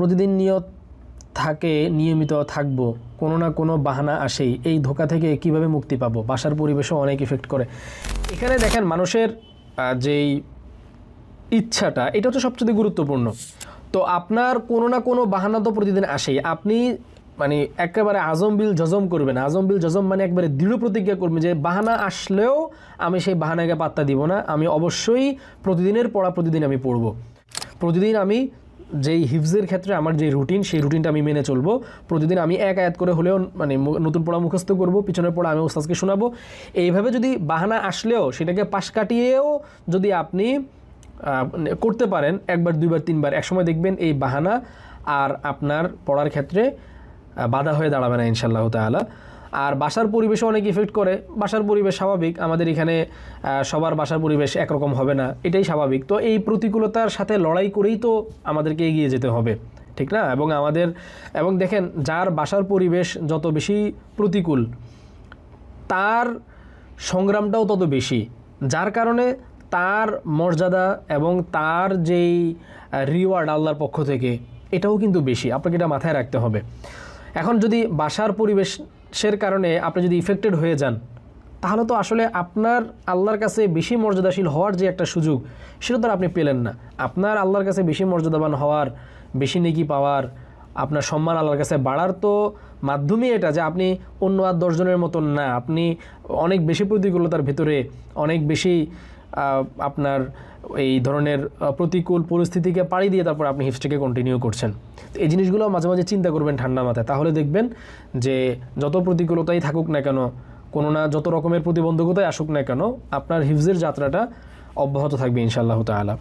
প্রতিদিন নিয়ত থাকে, নিয়মিত থাকবো, কোনো না কোনো বাহানা আসেই, এই ধোঁকা থেকে কিভাবে মুক্তি পাবো? বাসার পরিবেশও অনেক ইফেক্ট করে। এখানে দেখেন মানুষের যেই ইচ্ছাটা, এটা হচ্ছে সবচেয়ে গুরুত্বপূর্ণ। তো আপনার কোনো না কোনো বাহানা তো প্রতিদিন আসেই। আপনি মানে একেবারে আজম বিল জজম করবেন। আজম বিল জজম মানে একবারে দৃঢ় প্রতিজ্ঞা করবেন যে বাহানা আসলেও আমি সেই বাহানাকে পাত্তা দিব না, আমি অবশ্যই প্রতিদিনের পড়া প্রতিদিন আমি পড়ব। প্রতিদিন আমি যেই হিফজের ক্ষেত্রে আমার যে রুটিন, সেই রুটিনটা আমি মেনে চলবো। প্রতিদিন আমি এক আয়াত করে হলেও মানে নতুন পড়া মুখস্থ করব, পিছনের পড়া আমি ওস্তাদকে শোনাবো। এইভাবে যদি বাহানা আসলেও সেটাকে পাশ কাটিয়েও যদি আপনি করতে পারেন একবার, দুইবার, তিনবার, একসময় দেখবেন এই বাহানা আর আপনার পড়ার ক্ষেত্রে বাধা হয়ে দাঁড়াবে না ইনশাআল্লাহ তাআলা। আর বাসার পরিবেশও অনেক ইফেক্ট করে। বাসার পরিবেশ স্বাভাবিক, আমাদের এখানে সবার বাসার পরিবেশ একরকম হবে না, এটাই স্বাভাবিক। তো এই প্রতিকূলতার সাথে লড়াই করেই তো আমাদেরকে এগিয়ে যেতে হবে, ঠিক না? এবং দেখেন, যার বাসার পরিবেশ যত বেশি প্রতিকূল, তার সংগ্রামটাও তত বেশি, যার কারণে তার মর্যাদা এবং তার যেই রিওয়ার্ড আল্লাহর পক্ষ থেকে, এটাও কিন্তু বেশি। আপনাকে এটা মাথায় রাখতে হবে। এখন যদি বাসার পরিবেশের কারণে আপনি যদি ইফেক্টেড হয়ে যান, তাহলে তো আসলে আপনার আল্লাহর কাছে বেশি মর্যাদাশীল হওয়ার যে একটা সুযোগ, সেটা তো আপনি পেলেন না। আপনার আল্লাহর কাছে বেশি মর্যাদাবান হওয়ার, বেশি নেকি পাওয়ার, আপনার সম্মান আল্লাহর কাছে বাড়ার তো মাধ্যমই এটা যে আপনি অন্য আর 10 জনের মতন না, আপনি অনেক বেশি প্রতিকূলতার ভেতরে, অনেক বেশি আপনার এই ধরনের প্রতিকূল পরিস্থিতিকে পাড়ি দিয়ে তারপর আপনি হিফজটাকে কন্টিনিউ করছেন। তো এই জিনিসগুলো মাঝে মাঝে চিন্তা করবেন ঠান্ডা মাথায়, তাহলে দেখবেন যে যত প্রতিকূলতাই থাকুক না কেন, কোনো না যত রকমের প্রতিবন্ধকতাই আসুক না কেন, আপনার হিফজের যাত্রাটা অব্যাহত থাকবে ইনশাআল্লাহ তাআলা।